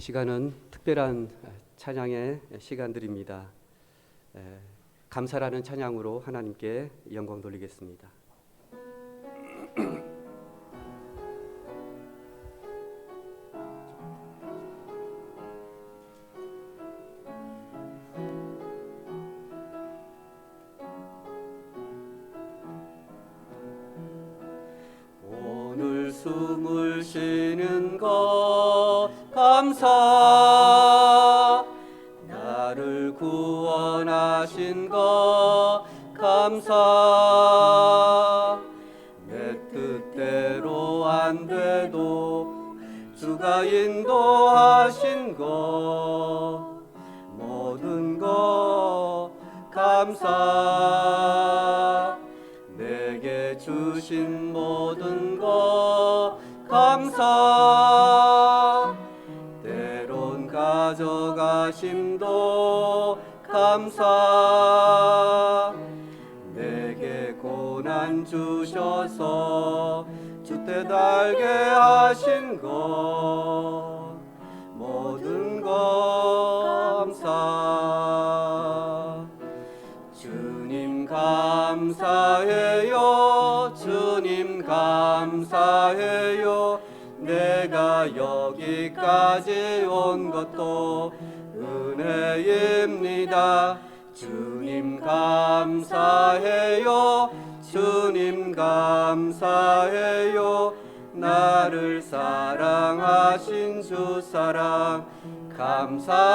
시간은 특별한 찬양의 시간들입니다. 감사라는 찬양으로 하나님께 영광 돌리겠습니다. 오늘 숨을 쉬는 것 감사, 나를 구원하신 것 감사. 내 뜻대로 안 돼도 주가 인도하신 것 모든 것 감사. 내게 주신 모든 것 감사. 때론 가져가심도 감사. 내게 고난 주셔서 주뜻 알게 하신 것 모든 것 감사. 주님 감사해요. 주님 감사해요. 내가 여기까지 온 것도 은혜입니다. 주님 감사해요. 주님 감사해요. 나를 사랑하신 주 사랑 감사합니다.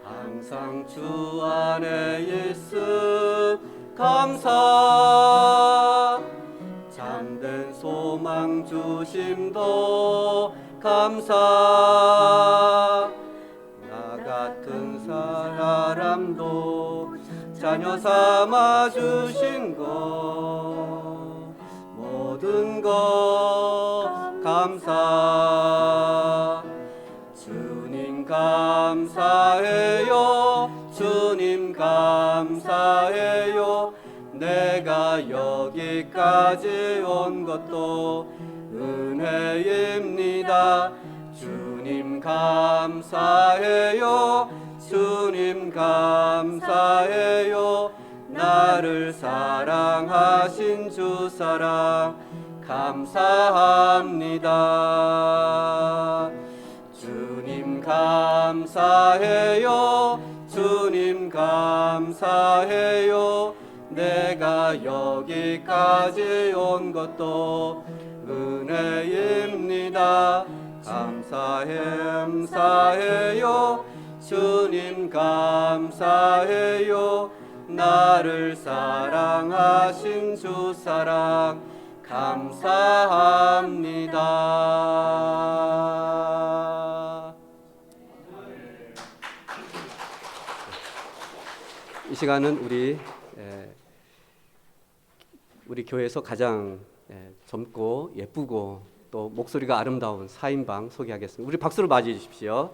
항상 주 안에 있음 감사. 참된 소망 주심도 감사. 나 같은 사람도 자녀 삼아 주신 것 모든 것 감사. 주님 감사해요. 주님 감사해요. 내가 여기까지 온 것도 은혜입니다. 주님 감사해요. 주님 감사해요. 나를 사랑하신 주 사랑 감사합니다. 주님 감사해요. 주님 감사해요. 내가 여기까지 온 것도 은혜입니다. 감사해요. 주님 감사해요. 나를 사랑하신 주 사랑 감사합니다. 이 시간은 우리 교회에서 가장 젊고 예쁘고 또 목소리가 아름다운 4인방 소개하겠습니다. 우리 박수로 맞이해 주십시오.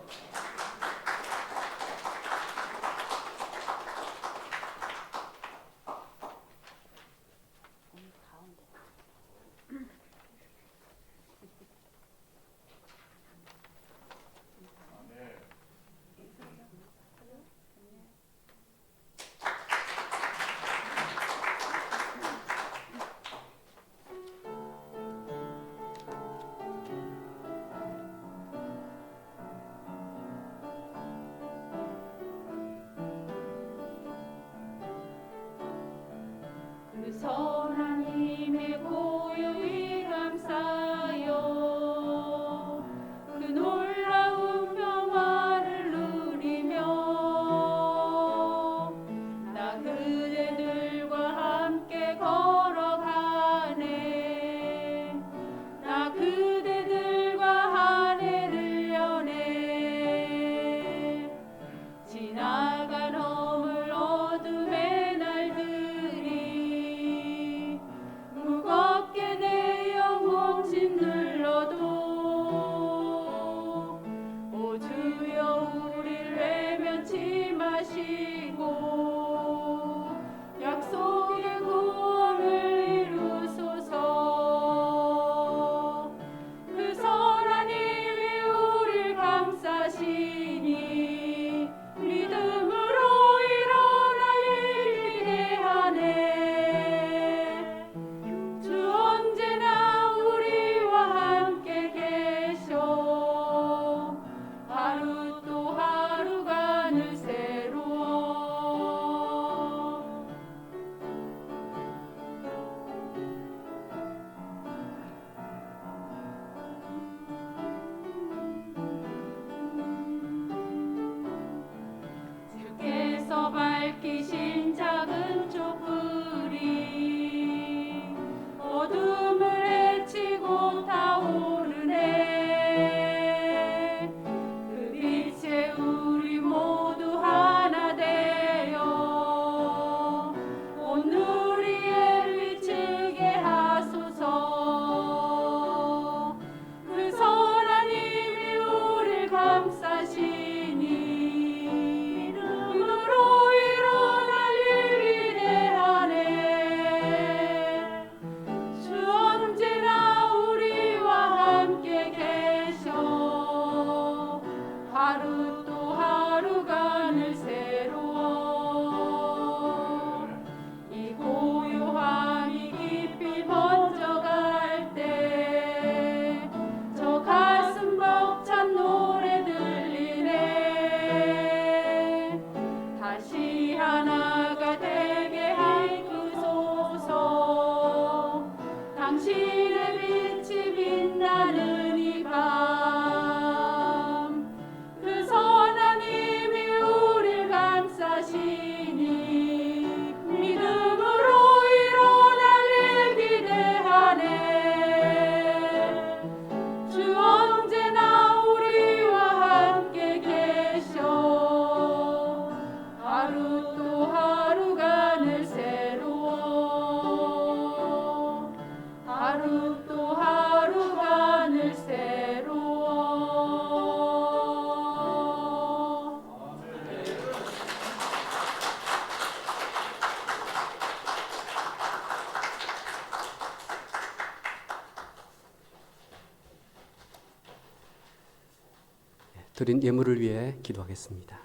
선한 힘의 고유히 감사요. 그 놀라운 평화를 누리며 나 그대들과 함께 걸어가네. 나 그대들과 한 해를 여네. 드린 예물을 위해 기도하겠습니다.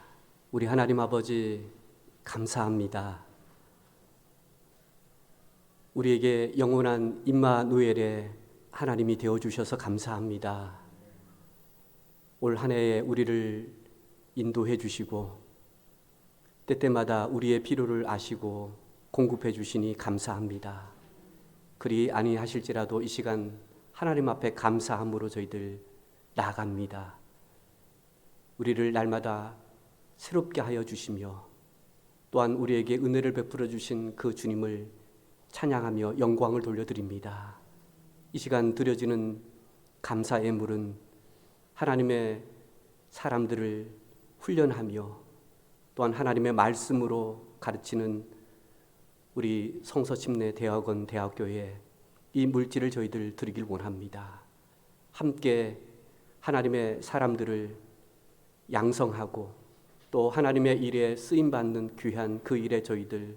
우리 하나님 아버지 감사합니다. 우리에게 영원한 임마누엘의 하나님이 되어주셔서 감사합니다. 올 한 해에 우리를 인도해 주시고 때때마다 우리의 필요를 아시고 공급해 주시니 감사합니다. 그리 아니하실지라도 이 시간 하나님 앞에 감사함으로 저희들 나아갑니다. 우리를 날마다 새롭게 하여 주시며 또한 우리에게 은혜를 베풀어 주신 그 주님을 찬양하며 영광을 돌려드립니다. 이 시간 드려지는 감사 예물은 하나님의 사람들을 훈련하며 또한 하나님의 말씀으로 가르치는 우리 성서침례 대학원 대학교에 이 물질을 저희들 드리길 원합니다. 함께 하나님의 사람들을 양성하고 또 하나님의 일에 쓰임받는 귀한 그 일에 저희들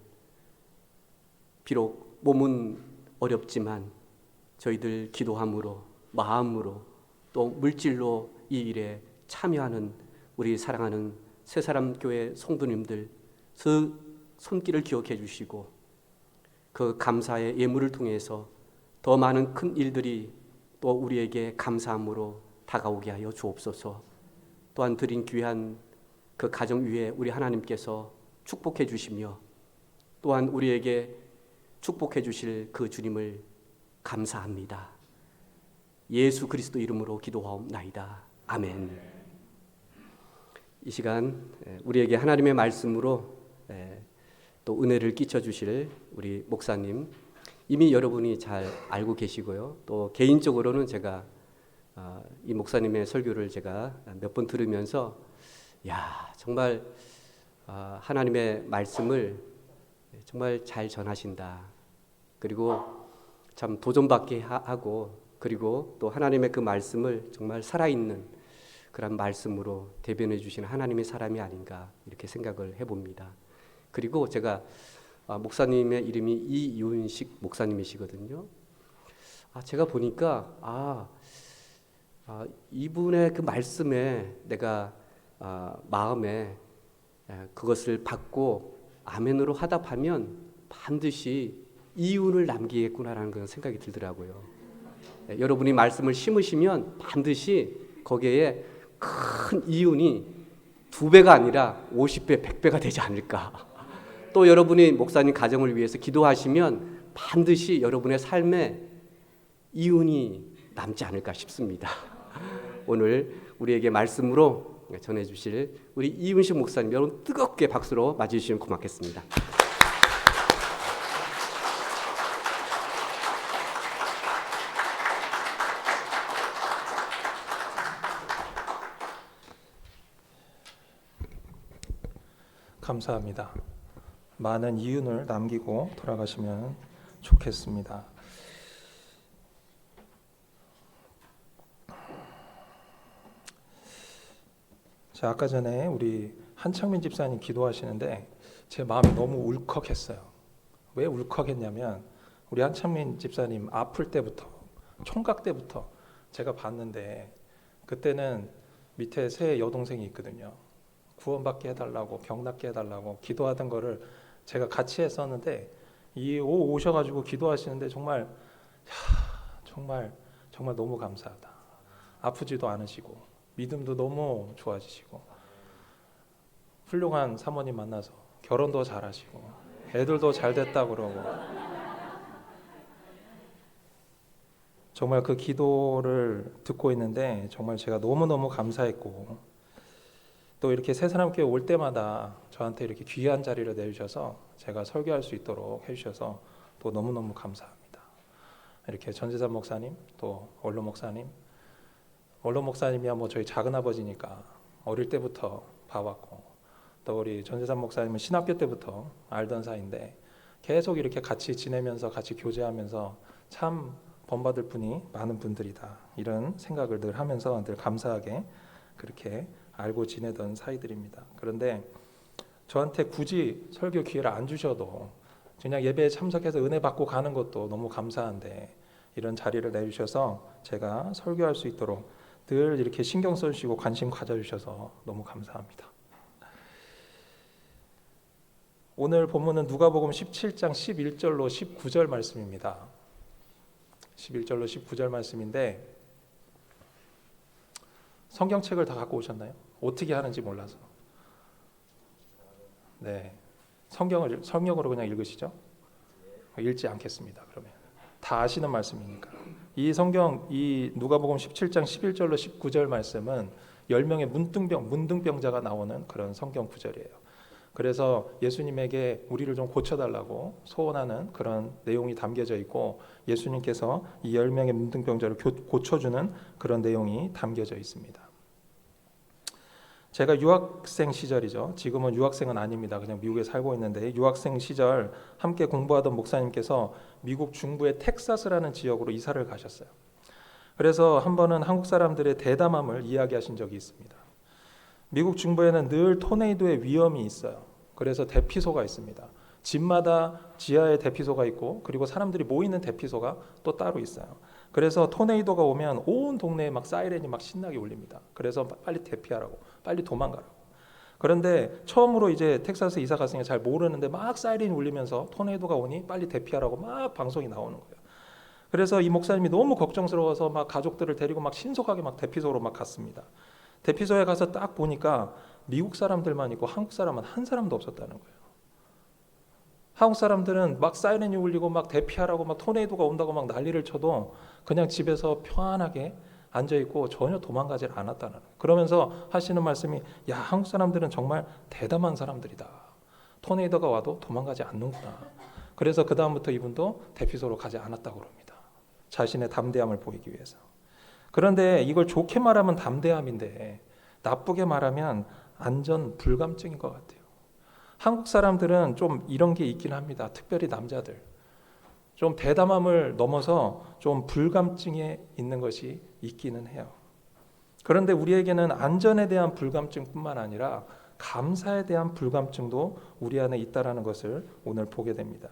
비록 몸은 어렵지만 저희들 기도함으로 마음으로 또 물질로 이 일에 참여하는 우리 사랑하는 새사람교회 성도님들 그 손길을 기억해 주시고 그 감사의 예물을 통해서 더 많은 큰 일들이 또 우리에게 감사함으로 다가오게 하여 주옵소서. 또한 드린 귀한 그 가정 위에 우리 하나님께서 축복해 주시며 또한 우리에게 축복해 주실 그 주님을 감사합니다. 예수 그리스도 이름으로 기도하옵나이다. 아멘. 이 시간 우리에게 하나님의 말씀으로 또 은혜를 끼쳐 주실 우리 목사님 이미 여러분이 잘 알고 계시고요. 또 개인적으로는 제가 이 목사님의 설교를 제가 몇 번 들으면서 정말 하나님의 말씀을 정말 잘 전하신다. 그리고 참 도전받게 하고 그리고 또 하나님의 그 말씀을 정말 살아있는 그런 말씀으로 대변해 주시는 하나님의 사람이 아닌가 이렇게 생각을 해봅니다. 그리고 제가 목사님의 이름이 이윤식 목사님이시거든요. 제가 보니까 이분의 그 말씀에 내가 마음에 그것을 받고 아멘으로 화답하면 반드시 이윤을 남기겠구나라는 그런 생각이 들더라고요. 여러분이 말씀을 심으시면 반드시 거기에 큰 이윤이 2배가 아니라 50배, 100배가 되지 않을까. 또 여러분이 목사님 가정을 위해서 기도하시면 반드시 여러분의 삶에 이윤이 남지 않을까 싶습니다. 오늘 우리에게 말씀으로 전해주실 우리 이윤식 목사님 여러분 뜨겁게 박수로 맞이해주시면 고맙겠습니다. 감사합니다. 많은 이윤을 남기고 돌아가시면 좋겠습니다. 자, 아까 전에 우리 한창민 집사님 기도하시는데 제 마음이 너무 울컥했어요. 왜 울컥했냐면 우리 한창민 집사님 아플 때부터 총각 때부터 제가 봤는데 그때는 밑에 세 여동생이 있거든요. 구원받게 해달라고 병 낫게 해달라고 기도하던 거를 제가 같이 했었는데 오셔가지고 기도하시는데 정말 너무 감사하다. 아프지도 않으시고 믿음도 너무 좋아지시고 훌륭한 사모님 만나서 결혼도 잘하시고 애들도 잘 됐다 그러고 정말 그 기도를 듣고 있는데 정말 제가 너무너무 감사했고 또 이렇게 새사람교회 올 때마다 저한테 이렇게 귀한 자리를 내주셔서 제가 설교할 수 있도록 해주셔서 또 너무너무 감사합니다. 이렇게 전재산 목사님 또 원로 목사님이야 뭐 저희 작은아버지니까 어릴 때부터 봐왔고 또 우리 전재산 목사님은 신학교 때부터 알던 사이인데 계속 이렇게 같이 지내면서 같이 교제하면서 참 본받을 분이 많은 분들이다 이런 생각을 늘 하면서 늘 감사하게 그렇게 알고 지내던 사이들입니다. 그런데 저한테 굳이 설교 기회를 안 주셔도 그냥 예배에 참석해서 은혜 받고 가는 것도 너무 감사한데 이런 자리를 내주셔서 제가 설교할 수 있도록 늘 이렇게 신경 써주시고 관심 가져주셔서 너무 감사합니다. 오늘 본문은 누가복음 17장 11절로 19절 말씀입니다. 11절로 19절 말씀인데 성경책을 다 갖고 오셨나요? 어떻게 하는지 몰라서. 네, 성경으로 그냥 읽으시죠? 읽지 않겠습니다. 그러면 다 아시는 말씀이니까. 이 성경, 이 누가복음 17장 11절로 19절 말씀은 10명의 문둥병자가 나오는 그런 성경 구절이에요. 그래서 예수님에게 우리를 좀 고쳐달라고 소원하는 그런 내용이 담겨져 있고, 예수님께서 이 10명의 문둥병자를 고쳐주는 그런 내용이 담겨져 있습니다. 제가 유학생 시절이죠. 지금은 유학생은 아닙니다. 그냥 미국에 살고 있는데, 유학생 시절 함께 공부하던 목사님께서 미국 중부의 텍사스라는 지역으로 이사를 가셨어요. 그래서 한 번은 한국 사람들의 대담함을 이야기하신 적이 있습니다. 미국 중부에는 늘 토네이도의 위험이 있어요. 그래서 대피소가 있습니다. 집마다 지하에 대피소가 있고, 그리고 사람들이 모이는 대피소가 또 따로 있어요. 그래서 토네이도가 오면 온 동네에 막 사이렌이 막 신나게 울립니다. 그래서 빨리 대피하라고, 빨리 도망가라고. 그런데 처음으로 이제 텍사스 이사 갔으니까 잘 모르는데 막 사이렌이 울리면서 토네이도가 오니 빨리 대피하라고 막 방송이 나오는 거예요. 그래서 이 목사님이 너무 걱정스러워서 막 가족들을 데리고 막 신속하게 막 대피소로 막 갔습니다. 대피소에 가서 딱 보니까 미국 사람들만 있고 한국 사람은 한 사람도 없었다는 거예요. 한국 사람들은 막 사이렌이 울리고 막 대피하라고 막 토네이도가 온다고 막 난리를 쳐도 그냥 집에서 편안하게 앉아있고 전혀 도망가질 않았다는 거예요. 그러면서 하시는 말씀이, 야, 한국 사람들은 정말 대담한 사람들이다. 토네이도가 와도 도망가지 않는구나. 그래서 그 다음부터 이분도 대피소로 가지 않았다고 합니다. 자신의 담대함을 보이기 위해서. 그런데 이걸 좋게 말하면 담대함인데 나쁘게 말하면 안전 불감증인 것 같아요. 한국 사람들은 좀 이런 게 있긴 합니다. 특별히 남자들. 좀 대담함을 넘어서 좀 불감증에 있는 것이 있기는 해요. 그런데 우리에게는 안전에 대한 불감증뿐만 아니라 감사에 대한 불감증도 우리 안에 있다라는 것을 오늘 보게 됩니다.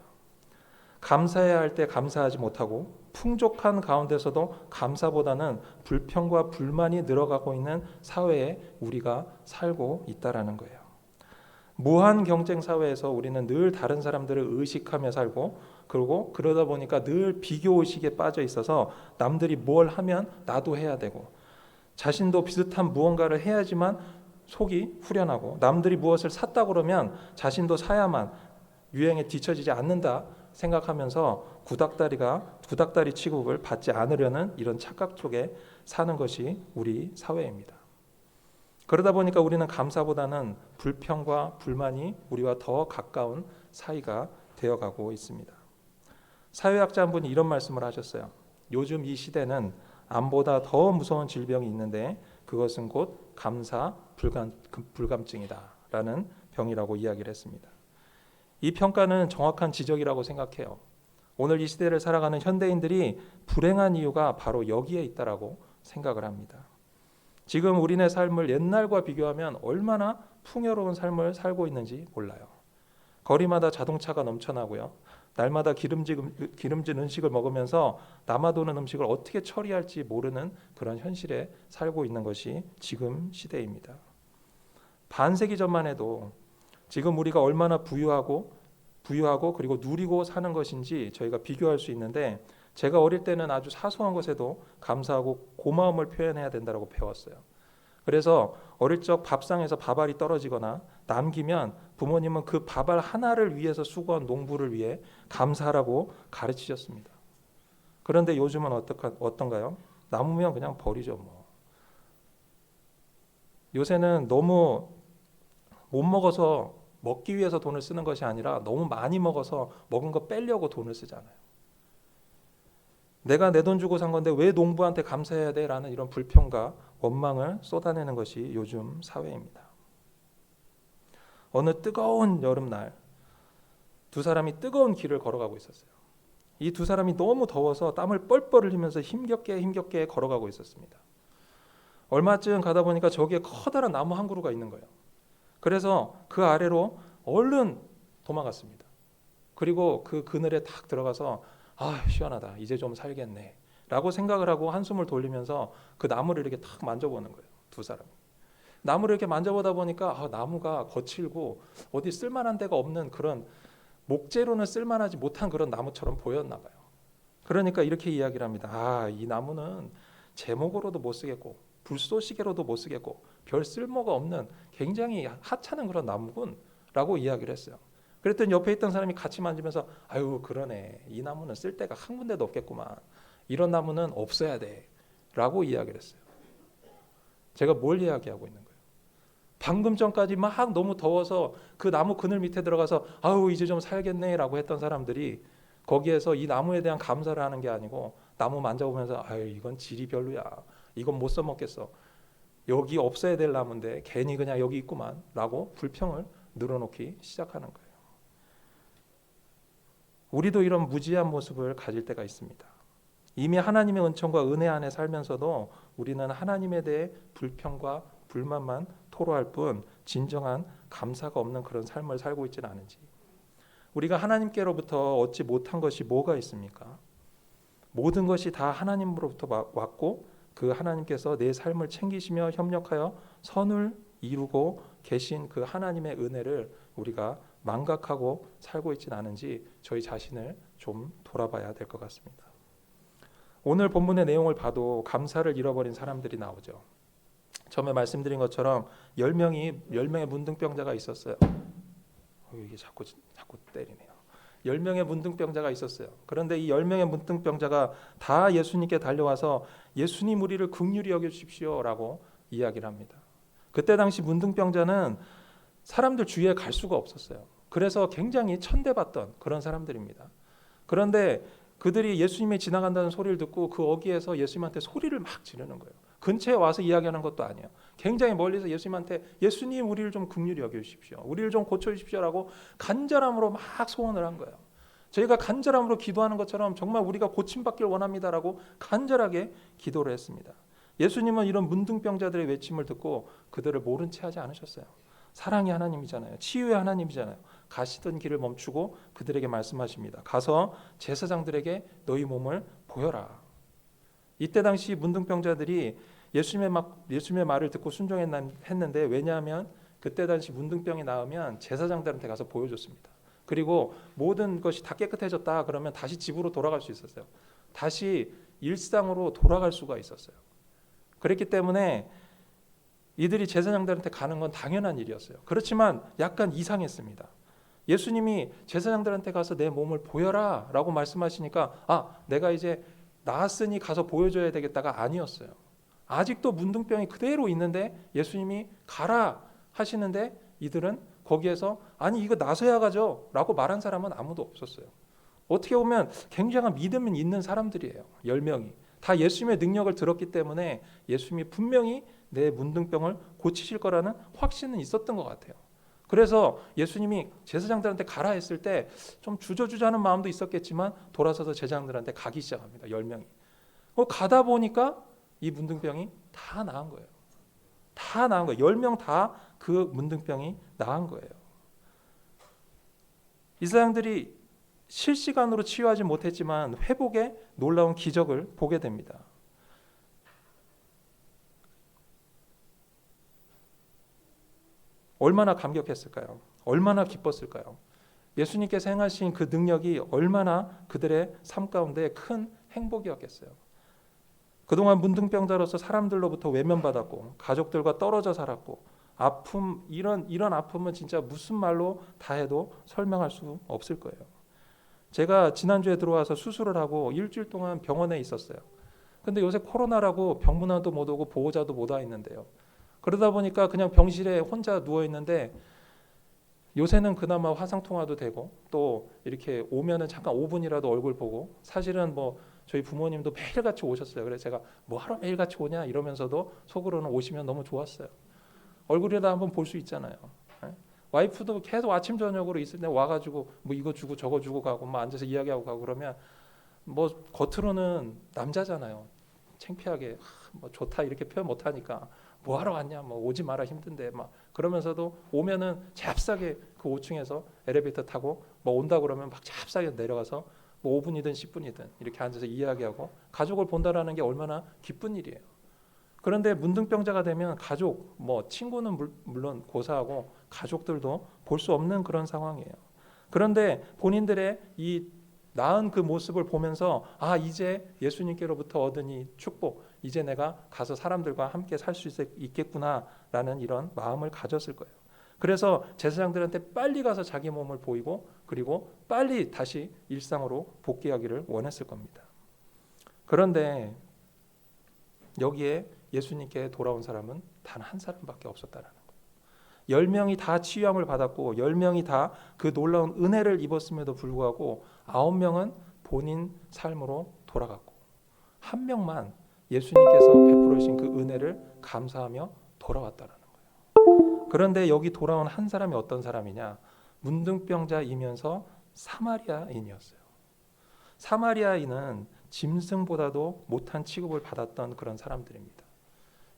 감사해야 할 때 감사하지 못하고, 풍족한 가운데서도 감사보다는 불평과 불만이 늘어가고 있는 사회에 우리가 살고 있다라는 거예요. 무한 경쟁 사회에서 우리는 늘 다른 사람들을 의식하며 살고, 그리고 그러다 보니까 늘 비교 의식에 빠져 있어서 남들이 뭘 하면 나도 해야 되고, 자신도 비슷한 무언가를 해야지만 속이 후련하고, 남들이 무엇을 샀다 그러면 자신도 사야만 유행에 뒤처지지 않는다 생각하면서 구닥다리 취급을 받지 않으려는 이런 착각 속에 사는 것이 우리 사회입니다. 그러다 보니까 우리는 감사보다는 불평과 불만이 우리와 더 가까운 사이가 되어가고 있습니다. 사회학자 한 분이 이런 말씀을 하셨어요. 요즘 이 시대는 암보다 더 무서운 질병이 있는데 그것은 곧 감사 불감증이다 라는 병이라고 이야기를 했습니다. 이 평가는 정확한 지적이라고 생각해요. 오늘 이 시대를 살아가는 현대인들이 불행한 이유가 바로 여기에 있다라고 생각을 합니다. 지금 우리네 삶을 옛날과 비교하면 얼마나 풍요로운 삶을 살고 있는지 몰라요. 거리마다 자동차가 넘쳐나고요. 날마다 기름진 음식을 먹으면서 남아도는 음식을 어떻게 처리할지 모르는 그런 현실에 살고 있는 것이 지금 시대입니다. 반세기 전만 해도 지금 우리가 얼마나 부유하고 그리고 누리고 사는 것인지 저희가 비교할 수 있는데, 제가 어릴 때는 아주 사소한 것에도 감사하고 고마움을 표현해야 된다고 배웠어요. 그래서 어릴 적 밥상에서 밥알이 떨어지거나 남기면 부모님은 그 밥알 하나를 위해서 수고한 농부를 위해 감사하라고 가르치셨습니다. 그런데 요즘은 어떤가요? 남으면 그냥 버리죠. 뭐. 요새는 너무 못 먹어서 먹기 위해서 돈을 쓰는 것이 아니라 너무 많이 먹어서 먹은 거 빼려고 돈을 쓰잖아요. 내가 내 돈 주고 산 건데 왜 농부한테 감사해야 돼? 라는 이런 불평과 원망을 쏟아내는 것이 요즘 사회입니다. 어느 뜨거운 여름날 두 사람이 뜨거운 길을 걸어가고 있었어요. 이 두 사람이 너무 더워서 땀을 뻘뻘 흘리면서 힘겹게 걸어가고 있었습니다. 얼마쯤 가다 보니까 저기에 커다란 나무 한 그루가 있는 거예요. 그래서 그 아래로 얼른 도망갔습니다. 그리고 그 그늘에 탁 들어가서 아, 시원하다. 이제 좀 살겠네 라고 생각을 하고 한숨을 돌리면서 그 나무를 이렇게 탁 만져보는 거예요. 두 사람이. 나무를 이렇게 만져보다 보니까 나무가 거칠고 어디 쓸만한 데가 없는 그런, 목재로는 쓸만하지 못한 그런 나무처럼 보였나 봐요. 그러니까 이렇게 이야기를 합니다. 이 나무는 제목으로도 못 쓰겠고 불쏘시개로도 못 쓰겠고 별 쓸모가 없는 굉장히 하찮은 그런 나무군 라고 이야기를 했어요. 그랬더니 옆에 있던 사람이 같이 만지면서 아유 그러네, 이 나무는 쓸 데가 한 군데도 없겠구만, 이런 나무는 없어야 돼 라고 이야기를 했어요. 제가 뭘 이야기하고 있는 거예요? 방금 전까지 막 너무 더워서 그 나무 그늘 밑에 들어가서 아유 이제 좀 살겠네 라고 했던 사람들이 거기에서 이 나무에 대한 감사를 하는 게 아니고 나무 만져보면서 아유 이건 질이 별로야, 이건 못 써먹겠어, 여기 없어야 될 나무인데 괜히 그냥 여기 있구만 라고 불평을 늘어놓기 시작하는 거예요. 우리도 이런 무지한 모습을 가질 때가 있습니다. 이미 하나님의 은총과 은혜 안에 살면서도 우리는 하나님에 대해 불평과 불만만 토로할 뿐 진정한 감사가 없는 그런 삶을 살고 있지는 않은지, 우리가 하나님께로부터 얻지 못한 것이 뭐가 있습니까? 모든 것이 다 하나님으로부터 왔고 그 하나님께서 내 삶을 챙기시며 협력하여 선을 이루고 계신 그 하나님의 은혜를 우리가 망각하고 살고 있지는 않은지 저희 자신을 좀 돌아봐야 될 것 같습니다. 오늘 본문의 내용을 봐도 감사를 잃어버린 사람들이 나오죠. 처음에 말씀드린 것처럼 10명의 문둥병자가 있었어요. 이게 자꾸 때리네요. 10명의 문둥병자가 있었어요. 그런데 이 10명의 문둥병자가 다 예수님께 달려와서 예수님 우리를 긍휼히 여겨주십시오라고 이야기를 합니다. 그때 당시 문둥병자는 사람들 주위에 갈 수가 없었어요. 그래서 굉장히 천대받던 그런 사람들입니다. 그런데 그들이 예수님이 지나간다는 소리를 듣고 그 어귀에서 예수님한테 소리를 막 지르는 거예요. 근처에 와서 이야기하는 것도 아니에요. 굉장히 멀리서 예수님한테 예수님 우리를 좀 긍휼히 여겨주십시오, 우리를 좀 고쳐주십시오라고 간절함으로 막 소원을 한 거예요. 저희가 간절함으로 기도하는 것처럼 정말 우리가 고침받길 원합니다라고 간절하게 기도를 했습니다. 예수님은 이런 문둥병자들의 외침을 듣고 그들을 모른 채 하지 않으셨어요. 사랑의 하나님이잖아요. 치유의 하나님이잖아요. 가시던 길을 멈추고 그들에게 말씀하십니다. 가서 제사장들에게 너희 몸을 보여라. 이때 당시 문둥병자들이 예수님의 말을 듣고 순종했는데, 왜냐하면 그때 당시 문둥병이 나으면 제사장들한테 가서 보여줬습니다. 그리고 모든 것이 다 깨끗해졌다 그러면 다시 집으로 돌아갈 수 있었어요. 다시 일상으로 돌아갈 수가 있었어요. 그랬기 때문에 이들이 제사장들한테 가는 건 당연한 일이었어요. 그렇지만 약간 이상했습니다. 예수님이 제사장들한테 가서 내 몸을 보여라 라고 말씀하시니까 내가 이제 나았으니 가서 보여줘야 되겠다가 아니었어요. 아직도 문둥병이 그대로 있는데 예수님이 가라 하시는데 이들은 거기에서 아니 이거 나서야 가죠 라고 말한 사람은 아무도 없었어요. 어떻게 보면 굉장한 믿음이 있는 사람들이에요. 10명이 다 예수님의 능력을 들었기 때문에 예수님이 분명히 내 문둥병을 고치실 거라는 확신은 있었던 것 같아요. 그래서 예수님이 제사장들한테 가라 했을 때 좀 주저주저하는 마음도 있었겠지만 돌아서서 제사장들한테 가기 시작합니다. 10명이. 가다 보니까 이 문둥병이 다 나은 거예요. 다 나은 거예요. 10명 다 그 문둥병이 나은 거예요. 이 사람들이 실시간으로 치유하지 못했지만 회복의 놀라운 기적을 보게 됩니다. 얼마나 감격했을까요? 얼마나 기뻤을까요? 예수님께서 행하신 그 능력이 얼마나 그들의 삶 가운데 큰 행복이었겠어요. 그동안 문둥병자로서 사람들로부터 외면받았고 가족들과 떨어져 살았고 아픔, 이런 아픔은 진짜 무슨 말로 다 해도 설명할 수 없을 거예요. 제가 지난주에 들어와서 수술을 하고 일주일 동안 병원에 있었어요. 근데 요새 코로나라고 병문안도 못 오고 보호자도 못 와 있는데요. 그러다 보니까 그냥 병실에 혼자 누워 있는데 요새는 그나마 화상통화도 되고 또 이렇게 오면은 잠깐 5분이라도 얼굴 보고, 사실은 뭐 저희 부모님도 매일같이 오셨어요. 그래서 제가 뭐 하러 매일같이 오냐 이러면서도 속으로는 오시면 너무 좋았어요. 얼굴이라도 한번 볼 수 있잖아요. 와이프도 계속 아침 저녁으로 있을 때 와가지고 뭐 이거 주고 저거 주고 가고 뭐 앉아서 이야기하고 가고 그러면 뭐 겉으로는 남자잖아요. 창피하게 뭐 좋다 이렇게 표현 못하니까 뭐 하러 왔냐, 뭐 오지 마라 힘든데 막 그러면서도 오면은 잽싸게 그 5층에서 엘리베이터 타고 뭐 온다 그러면 막 잽싸게 내려가서 뭐 5분이든 10분이든 이렇게 앉아서 이야기하고 가족을 본다라는 게 얼마나 기쁜 일이에요. 그런데 문둥병자가 되면 가족, 뭐 친구는 물론 고사하고 가족들도 볼 수 없는 그런 상황이에요. 그런데 본인들의 이 나은 그 모습을 보면서 이제 예수님께로부터 얻은 이 축복, 이제 내가 가서 사람들과 함께 살 수 있겠구나라는 이런 마음을 가졌을 거예요. 그래서 제사장들한테 빨리 가서 자기 몸을 보이고 그리고 빨리 다시 일상으로 복귀하기를 원했을 겁니다. 그런데 여기에 예수님께 돌아온 사람은 단 한 사람밖에 없었다라는 거예요. 10명이 다 치유함을 받았고 10명이 다 그 놀라운 은혜를 입었음에도 불구하고 9명은 본인 삶으로 돌아갔고 한 명만 예수님께서 베풀어 주신 그 은혜를 감사하며 돌아왔다라는 거예요. 그런데 여기 돌아온 한 사람이 어떤 사람이냐? 문둥병자이면서 사마리아인이었어요. 사마리아인은 짐승보다도 못한 취급을 받았던 그런 사람들입니다.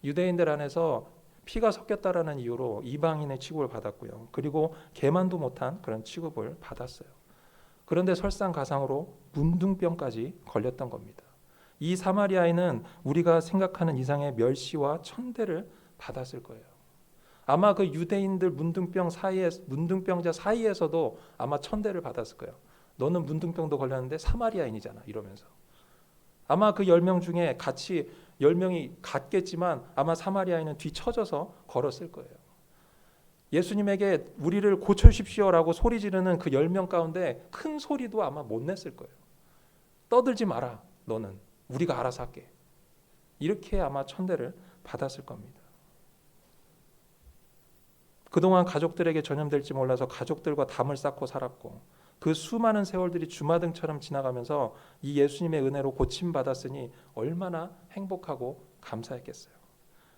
유대인들 안에서 피가 섞였다라는 이유로 이방인의 취급을 받았고요. 그리고 개만도 못한 그런 취급을 받았어요. 그런데 설상가상으로 문둥병까지 걸렸던 겁니다. 이 사마리아인은 우리가 생각하는 이상의 멸시와 천대를 받았을 거예요. 아마 그 유대인들 문둥병자 사이에서도 아마 천대를 받았을 거예요. 너는 문둥병도 걸렸는데 사마리아인이잖아 이러면서. 아마 그 10명 중에 같이 10명이 갔겠지만 아마 사마리아인은 뒤처져서 걸었을 거예요. 예수님에게 우리를 고쳐주십시오라고 소리 지르는 그 10명 가운데 큰 소리도 아마 못 냈을 거예요. 떠들지 마라 너는, 우리가 알아서 할게. 이렇게 아마 천대를 받았을 겁니다. 그동안 가족들에게 전염될지 몰라서 가족들과 담을 쌓고 살았고 그 수많은 세월들이 주마등처럼 지나가면서 이 예수님의 은혜로 고침받았으니 얼마나 행복하고 감사했겠어요.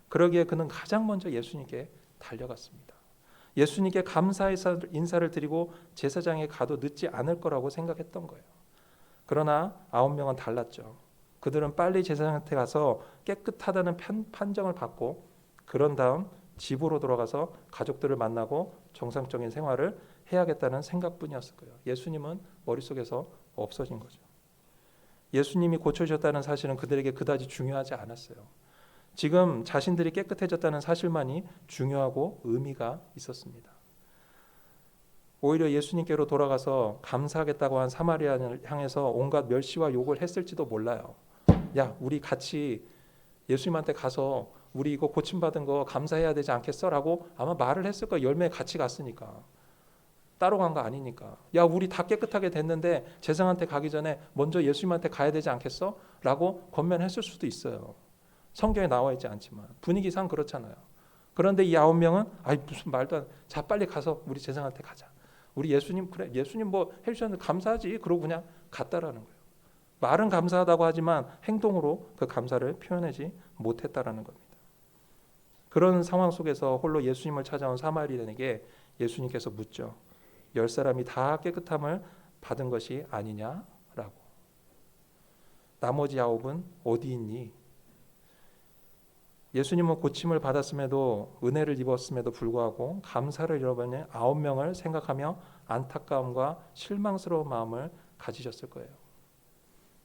그러기에 그는 가장 먼저 예수님께 달려갔습니다. 예수님께 감사 인사를 드리고 제사장에 가도 늦지 않을 거라고 생각했던 거예요. 그러나 9명은 달랐죠. 그들은 빨리 제사장한테 가서 깨끗하다는 판정을 받고 그런 다음 집으로 돌아가서 가족들을 만나고 정상적인 생활을 해야겠다는 생각뿐이었을 거예요. 예수님은 머릿속에서 없어진 거죠. 예수님이 고쳐주셨다는 사실은 그들에게 그다지 중요하지 않았어요. 지금 자신들이 깨끗해졌다는 사실만이 중요하고 의미가 있었습니다. 오히려 예수님께로 돌아가서 감사하겠다고 한 사마리아인을 향해서 온갖 멸시와 욕을 했을지도 몰라요. 야, 우리 같이 예수님한테 가서 우리 이거 고침받은 거 감사해야 되지 않겠어? 라고 아마 말을 했을 거예요. 10명이 같이 갔으니까. 따로 간 거 아니니까. 야, 우리 다 깨끗하게 됐는데 제사장한테 가기 전에 먼저 예수님한테 가야 되지 않겠어? 라고 권면했을 수도 있어요. 성경에 나와 있지 않지만 분위기상 그렇잖아요. 그런데 이 9명은 무슨 말도 안 돼. 자, 빨리 가서 우리 제사장한테 가자. 우리 예수님 그래 예수님 뭐 해주셨는데 감사하지. 그러고 그냥 갔다라는 거예요. 말은 감사하다고 하지만 행동으로 그 감사를 표현하지 못했다라는 겁니다. 그런 상황 속에서 홀로 예수님을 찾아온 사마리아인에게 예수님께서 묻죠. 10사람이 다 깨끗함을 받은 것이 아니냐라고. 나머지 9은 어디 있니? 예수님은 고침을 받았음에도 은혜를 입었음에도 불구하고 감사를 잃어버린 9명을 생각하며 안타까움과 실망스러운 마음을 가지셨을 거예요.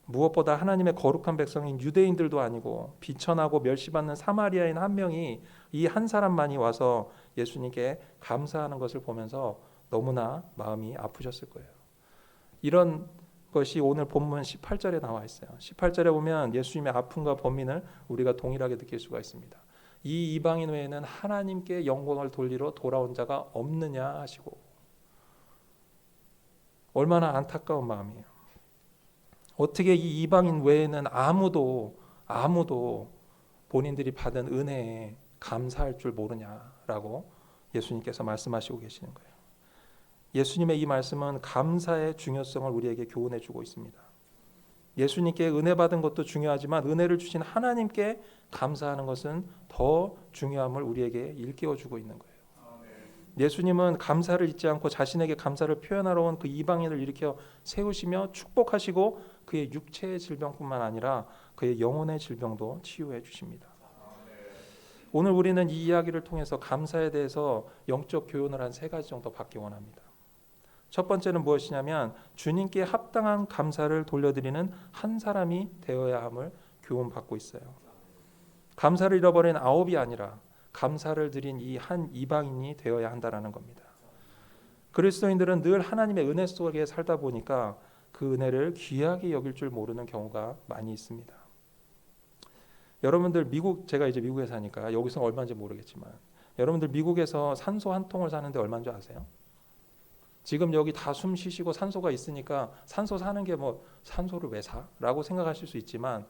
무엇보다 하나님의 거룩한 백성인 유대인들도 아니고 비천하고 멸시받는 사마리아인 한 명이 이 한 사람만이 와서 예수님께 감사하는 것을 보면서 너무나 마음이 아프셨을 거예요. 이런 것이 오늘 본문 18절에 나와 있어요. 18절에 보면 예수님의 아픔과 범민을 우리가 동일하게 느낄 수가 있습니다. 이 이방인 외에는 하나님께 영광을 돌리러 돌아온 자가 없느냐 하시고, 얼마나 안타까운 마음이에요. 어떻게 이 이방인 외에는 아무도 본인들이 받은 은혜에 감사할 줄 모르냐라고 예수님께서 말씀하시고 계시는 거예요. 예수님의 이 말씀은 감사의 중요성을 우리에게 교훈해 주고 있습니다. 예수님께 은혜 받은 것도 중요하지만 은혜를 주신 하나님께 감사하는 것은 더 중요함을 우리에게 일깨워 주고 있는 거예요. 예수님은 감사를 잊지 않고 자신에게 감사를 표현하러 온 그 이방인을 일으켜 세우시며 축복하시고 그의 육체의 질병뿐만 아니라 그의 영혼의 질병도 치유해 주십니다. 오늘 우리는 이 이야기를 통해서 감사에 대해서 영적 교훈을 한 3가지 정도 받기 원합니다. 첫 번째는 무엇이냐면 주님께 합당한 감사를 돌려드리는 한 사람이 되어야 함을 교훈받고 있어요. 감사를 잃어버린 9이 아니라 감사를 드린 이 한 이방인이 되어야 한다라는 겁니다. 그리스도인들은 늘 하나님의 은혜 속에 살다 보니까 그 은혜를 귀하게 여길 줄 모르는 경우가 많이 있습니다. 여러분들 제가 이제 미국에 사니까 여기서 얼마인지 모르겠지만 여러분들 미국에서 산소 한 통을 사는데 얼마인 줄 아세요? 지금 여기 다 숨 쉬시고 산소가 있으니까 산소 사는 게 뭐 산소를 왜 사? 라고 생각하실 수 있지만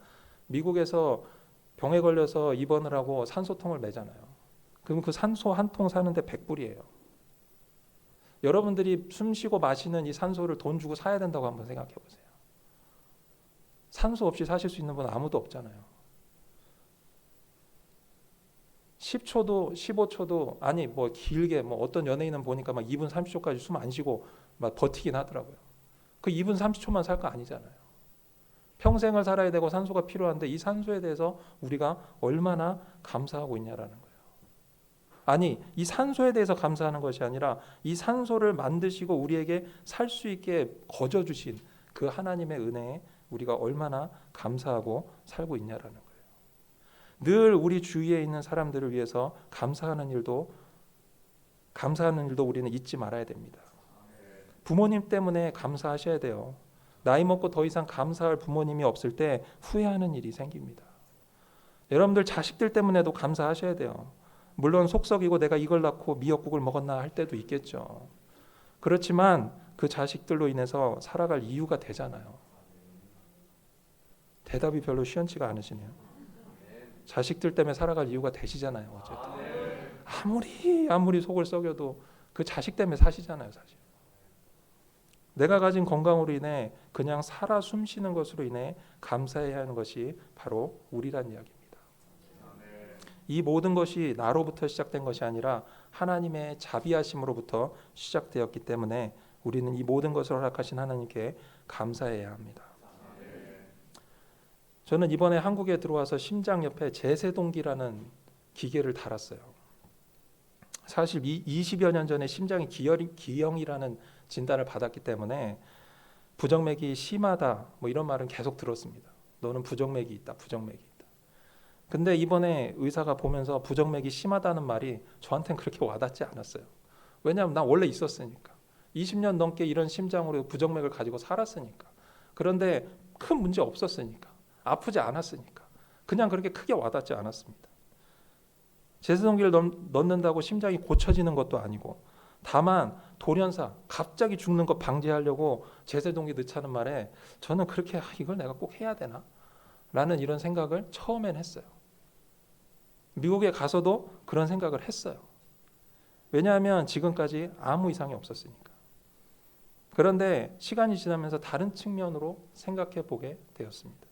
미국에서 병에 걸려서 입원을 하고 산소통을 매잖아요. 그럼 그 산소 한 통 사는데 100불이에요. 여러분들이 숨 쉬고 마시는 이 산소를 돈 주고 사야 된다고 한번 생각해 보세요. 산소 없이 사실 수 있는 분 아무도 없잖아요. 10초도 15초도 아니 뭐 길게 뭐 어떤 연예인은 보니까 막 2분 30초까지 숨 안 쉬고 막 버티긴 하더라고요. 그 2분 30초만 살 거 아니잖아요. 평생을 살아야 되고 산소가 필요한데 이 산소에 대해서 우리가 얼마나 감사하고 있냐라는 거예요. 아니 이 산소에 대해서 감사하는 것이 아니라 이 산소를 만드시고 우리에게 살 수 있게 거저 주신 그 하나님의 은혜에 우리가 얼마나 감사하고 살고 있냐라는 거예요. 늘 우리 주위에 있는 사람들을 위해서 감사하는 일도 우리는 잊지 말아야 됩니다. 부모님 때문에 감사하셔야 돼요. 나이 먹고 더 이상 감사할 부모님이 없을 때 후회하는 일이 생깁니다. 여러분들 자식들 때문에도 감사하셔야 돼요. 물론 속썩이고 내가 이걸 낳고 미역국을 먹었나 할 때도 있겠죠. 그렇지만 그 자식들로 인해서 살아갈 이유가 되잖아요. 대답이 별로 시원치가 않으시네요. 자식들 때문에 살아갈 이유가 되시잖아요. 어쨌든 아무리 속을 썩여도 그 자식 때문에 사시잖아요. 사실 내가 가진 건강으로 인해 그냥 살아 숨쉬는 것으로 인해 감사해야 하는 것이 바로 우리란 이야기입니다. 이 모든 것이 나로부터 시작된 것이 아니라 하나님의 자비하심으로부터 시작되었기 때문에 우리는 이 모든 것을 허락하신 하나님께 감사해야 합니다. 저는 이번에 한국에 들어와서 심장 옆에 제세동기라는 기계를 달았어요. 사실 20여 년 전에 심장이 기형이라는 진단을 받았기 때문에 부정맥이 심하다 뭐 이런 말은 계속 들었습니다. 너는 부정맥이 있다. 근데 이번에 의사가 보면서 부정맥이 심하다는 말이 저한테는 그렇게 와닿지 않았어요. 왜냐하면 난 원래 있었으니까. 20년 넘게 이런 심장으로 부정맥을 가지고 살았으니까. 그런데 큰 문제 없었으니까. 아프지 않았으니까 그냥 그렇게 크게 와닿지 않았습니다. 제세동기를 넣는다고 심장이 고쳐지는 것도 아니고 다만 돌연사 갑자기 죽는 거 방지하려고 제세동기 넣자는 말에 저는 그렇게 이걸 내가 꼭 해야 되나? 라는 이런 생각을 처음엔 했어요. 미국에 가서도 그런 생각을 했어요. 왜냐하면 지금까지 아무 이상이 없었으니까. 그런데 시간이 지나면서 다른 측면으로 생각해 보게 되었습니다.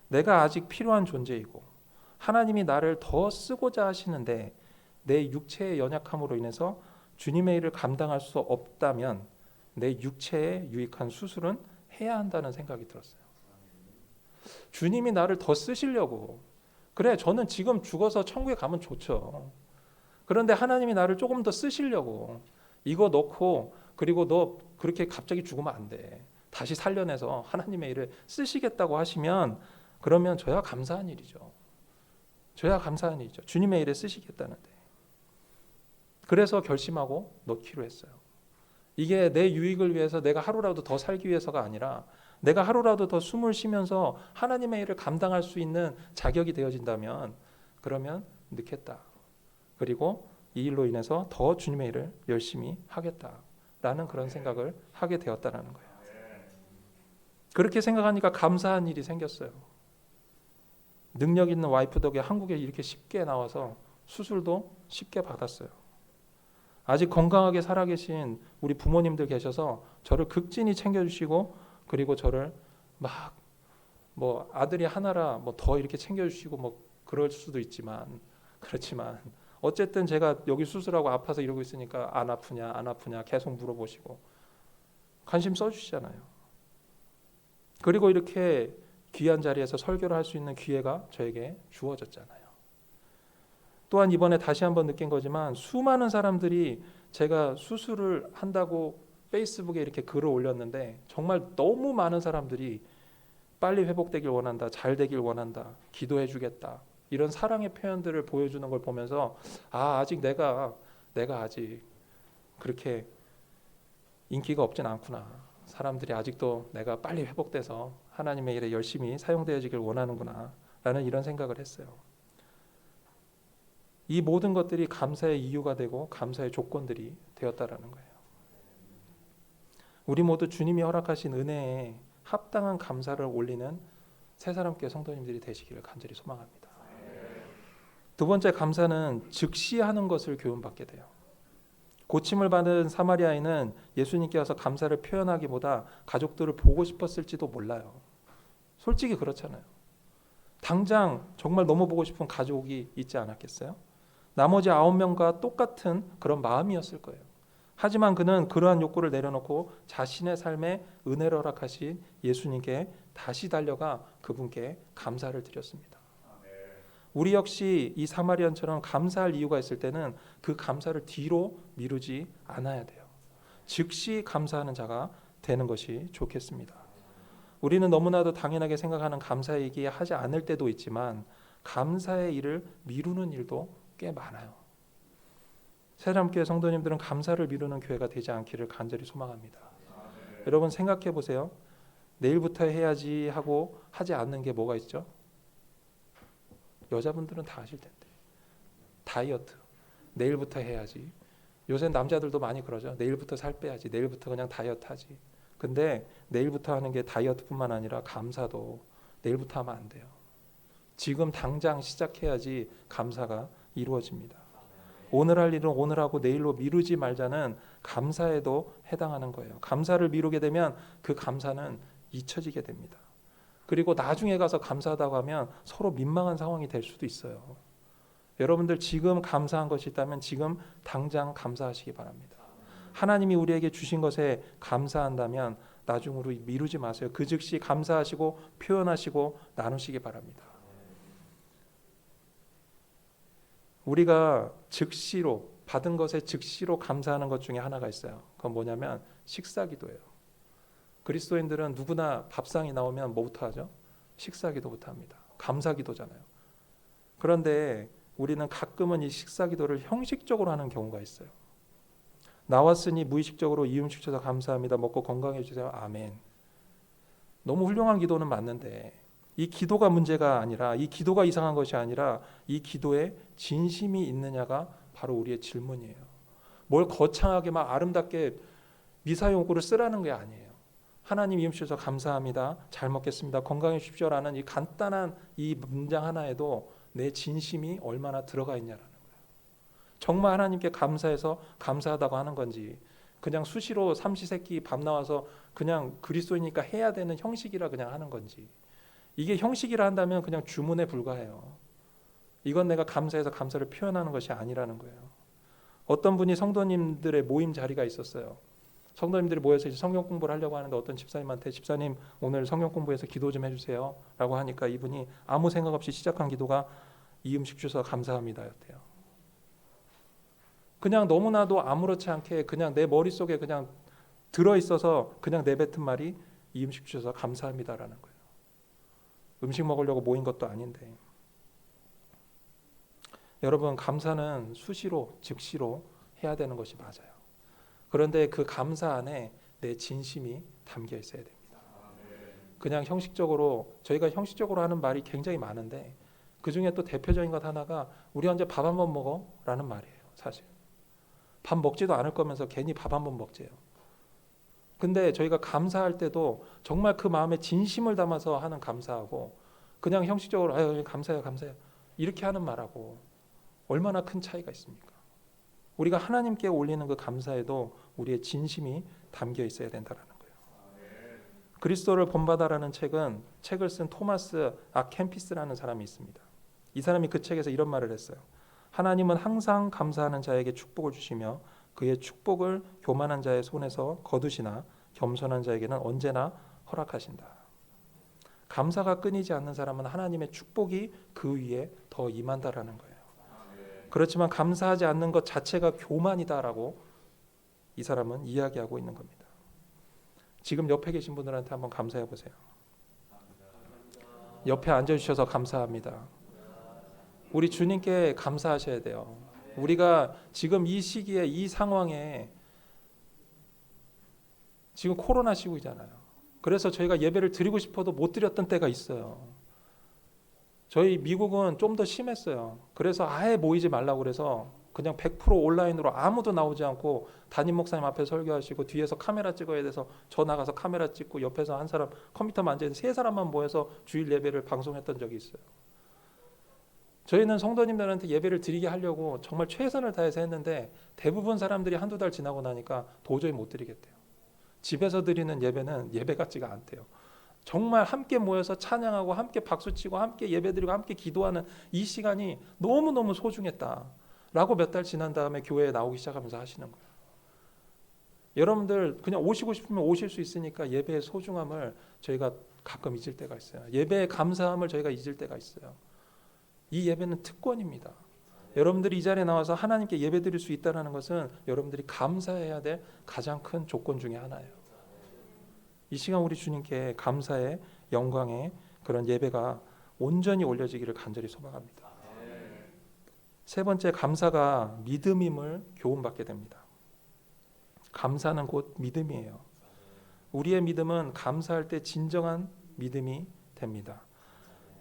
내가 아직 필요한 존재이고 하나님이 나를 더 쓰고자 하시는데 내 육체의 연약함으로 인해서 주님의 일을 감당할 수 없다면 내 육체에 유익한 수술은 해야 한다는 생각이 들었어요. 주님이 나를 더 쓰시려고 그래 저는 지금 죽어서 천국에 가면 좋죠. 그런데 하나님이 나를 조금 더 쓰시려고 이거 넣고 그리고 너 그렇게 갑자기 죽으면 안 돼. 다시 살려내서 하나님의 일을 쓰시겠다고 하시면 그러면 저야 감사한 일이죠. 주님의 일에 쓰시겠다는데. 그래서 결심하고 넣기로 했어요. 이게 내 유익을 위해서 내가 하루라도 더 살기 위해서가 아니라 내가 하루라도 더 숨을 쉬면서 하나님의 일을 감당할 수 있는 자격이 되어진다면 그러면 넣겠다. 그리고 이 일로 인해서 더 주님의 일을 열심히 하겠다라는 그런 생각을 하게 되었다는 거예요. 그렇게 생각하니까 감사한 일이 생겼어요. 능력 있는 와이프 덕에 한국에 이렇게 쉽게 나와서 수술도 쉽게 받았어요. 아직 건강하게 살아계신 우리 부모님들 계셔서 저를 극진히 챙겨주시고 그리고 저를 막 뭐 아들이 하나라 뭐 더 이렇게 챙겨주시고 뭐 그럴 수도 있지만 그렇지만 어쨌든 제가 여기 수술하고 아파서 이러고 있으니까 안 아프냐 계속 물어보시고 관심 써주시잖아요. 그리고 이렇게 귀한 자리에서 설교를 할 수 있는 기회가 저에게 주어졌잖아요. 또한 이번에 다시 한번 느낀 거지만 수많은 사람들이 제가 수술을 한다고 페이스북에 이렇게 글을 올렸는데 정말 너무 많은 사람들이 빨리 회복되길 원한다, 잘 되길 원한다, 기도해 주겠다, 이런 사랑의 표현들을 보여주는 걸 보면서 아직 내가 아직 그렇게 인기가 없진 않구나, 사람들이 아직도 내가 빨리 회복돼서 하나님의 일에 열심히 사용되어지길 원하는구나 라는 이런 생각을 했어요. 이 모든 것들이 감사의 이유가 되고 감사의 조건들이 되었다라는 거예요. 우리 모두 주님이 허락하신 은혜에 합당한 감사를 올리는 새사람교회 성도님들이 되시기를 간절히 소망합니다. 두 번째, 감사는 즉시 하는 것을 교훈받게 돼요. 고침을 받은 사마리아인은 예수님께 와서 감사를 표현하기보다 가족들을 보고 싶었을지도 몰라요. 솔직히 그렇잖아요. 당장 정말 너무 보고 싶은 가족이 있지 않았겠어요? 나머지 9명과 똑같은 그런 마음이었을 거예요. 하지만 그는 그러한 욕구를 내려놓고 자신의 삶에 은혜를 허락하신 예수님께 다시 달려가 그분께 감사를 드렸습니다. 우리 역시 이 사마리안처럼 감사할 이유가 있을 때는 그 감사를 뒤로 미루지 않아야 돼요. 즉시 감사하는 자가 되는 것이 좋겠습니다. 우리는 너무나도 당연하게 생각하는 감사 얘기 하지 않을 때도 있지만 감사의 일을 미루는 일도 꽤 많아요. 새사람교회 성도님들은 감사를 미루는 교회가 되지 않기를 간절히 소망합니다. 여러분 생각해 보세요. 내일부터 해야지 하고 하지 않는 게 뭐가 있죠? 여자분들은 다 아실 텐데 다이어트, 내일부터 해야지. 요새 남자들도 많이 그러죠. 내일부터 살 빼야지, 내일부터 그냥 다이어트 하지. 근데 내일부터 하는 게 다이어트뿐만 아니라 감사도 내일부터 하면 안 돼요. 지금 당장 시작해야지 감사가 이루어집니다. 오늘 할 일은 오늘 하고 내일로 미루지 말자는 감사에도 해당하는 거예요. 감사를 미루게 되면 그 감사는 잊혀지게 됩니다. 그리고 나중에 가서 감사하다고 하면 서로 민망한 상황이 될 수도 있어요. 여러분들 지금 감사한 것이 있다면 지금 당장 감사하시기 바랍니다. 하나님이 우리에게 주신 것에 감사한다면 나중으로 미루지 마세요. 그 즉시 감사하시고 표현하시고 나누시기 바랍니다. 우리가 즉시로 받은 것에 즉시로 감사하는 것 중에 하나가 있어요. 그건 뭐냐면 식사기도예요. 그리스도인들은 누구나 밥상이 나오면 뭐부터 하죠? 식사기도부터 합니다. 감사기도잖아요. 그런데 우리는 가끔은 이 식사기도를 형식적으로 하는 경우가 있어요. 나왔으니 무의식적으로 이 음식 주셔서 감사합니다. 먹고 건강해 주세요. 아멘. 너무 훌륭한 기도는 맞는데 이 기도가 문제가 아니라, 이 기도가 이상한 것이 아니라 이 기도에 진심이 있느냐가 바로 우리의 질문이에요. 뭘 거창하게 막 아름답게 미사 용구를 쓰라는 게 아니에요. 하나님 이 음식 주셔서 감사합니다. 잘 먹겠습니다. 건강해 주십시오라는 이 간단한 이 문장 하나에도 내 진심이 얼마나 들어가 있냐라는 거예요. 정말 하나님께 감사해서 감사하다고 하는 건지, 그냥 수시로 삼시세끼 밥 나와서 그냥 그리스도이니까 해야 되는 형식이라 그냥 하는 건지, 이게 형식이라 한다면 그냥 주문에 불과해요. 이건 내가 감사해서 감사를 표현하는 것이 아니라는 거예요. 어떤 분이 성도님들의 모임 자리가 있었어요. 성도님들이 모여서 이제 성경 공부를 하려고 하는데 어떤 집사님한테 집사님 오늘 성경 공부해서 기도 좀 해주세요 라고 하니까 이분이 아무 생각 없이 시작한 기도가 이 음식 주셔서 감사합니다 였대요. 그냥 너무나도 아무렇지 않게 그냥 내 머릿속에 그냥 들어있어서 그냥 내뱉은 말이 이 음식 주셔서 감사합니다라는 거예요. 음식 먹으려고 모인 것도 아닌데. 여러분, 감사는 수시로 즉시로 해야 되는 것이 맞아요. 그런데 그 감사 안에 내 진심이 담겨 있어야 됩니다. 그냥 형식적으로, 저희가 형식적으로 하는 말이 굉장히 많은데 그 중에 또 대표적인 것 하나가 우리 언제 밥 한 번 먹어? 라는 말이에요. 사실 밥 먹지도 않을 거면서 괜히 밥 한 번 먹재요. 근데 저희가 감사할 때도 정말 그 마음에 진심을 담아서 하는 감사하고 그냥 형식적으로 아유 감사해요 감사해요 이렇게 하는 말하고 얼마나 큰 차이가 있습니까? 우리가 하나님께 올리는 그 감사에도 우리의 진심이 담겨 있어야 된다는 거예요. 그리스도를 본받아라는 책을 쓴 토마스 아켐피스라는 사람이 있습니다. 이 사람이 그 책에서 이런 말을 했어요. 하나님은 항상 감사하는 자에게 축복을 주시며 그의 축복을 교만한 자의 손에서 거두시나 겸손한 자에게는 언제나 허락하신다. 감사가 끊이지 않는 사람은 하나님의 축복이 그 위에 더 임한다라는 거예요. 그렇지만 감사하지 않는 것 자체가 교만이다라고 이 사람은 이야기하고 있는 겁니다. 지금 옆에 계신 분들한테 한번 감사해 보세요. 옆에 앉아주셔서 감사합니다. 우리 주님께 감사하셔야 돼요. 우리가 지금 이 시기에 이 상황에 지금 코로나 시국이잖아요. 그래서 저희가 예배를 드리고 싶어도 못 드렸던 때가 있어요. 저희 미국은 좀 더 심했어요. 그래서 아예 모이지 말라고 그래서 그냥 100% 온라인으로 아무도 나오지 않고 담임 목사님 앞에 설교하시고 뒤에서 카메라 찍어야 돼서 저 나가서 카메라 찍고 옆에서 한 사람 컴퓨터만 앉아있는 세 사람만 모여서 주일 예배를 방송했던 적이 있어요. 저희는 성도님들한테 예배를 드리게 하려고 정말 최선을 다해서 했는데 대부분 사람들이 한두 달 지나고 나니까 도저히 못 드리겠대요. 집에서 드리는 예배는 예배 같지가 않대요. 정말 함께 모여서 찬양하고 함께 박수치고 함께 예배드리고 함께 기도하는 이 시간이 너무너무 소중했다라고 몇 달 지난 다음에 교회에 나오기 시작하면서 하시는 거예요. 여러분들 그냥 오시고 싶으면 오실 수 있으니까 예배의 소중함을 저희가 가끔 잊을 때가 있어요. 예배의 감사함을 저희가 잊을 때가 있어요. 이 예배는 특권입니다. 여러분들이 이 자리에 나와서 하나님께 예배드릴 수 있다는 것은 여러분들이 감사해야 될 가장 큰 조건 중에 하나예요. 이 시간 우리 주님께 감사의 영광의 그런 예배가 온전히 올려지기를 간절히 소망합니다. 세 번째, 감사가 믿음임을 교훈받게 됩니다. 감사는 곧 믿음이에요. 우리의 믿음은 감사할 때 진정한 믿음이 됩니다.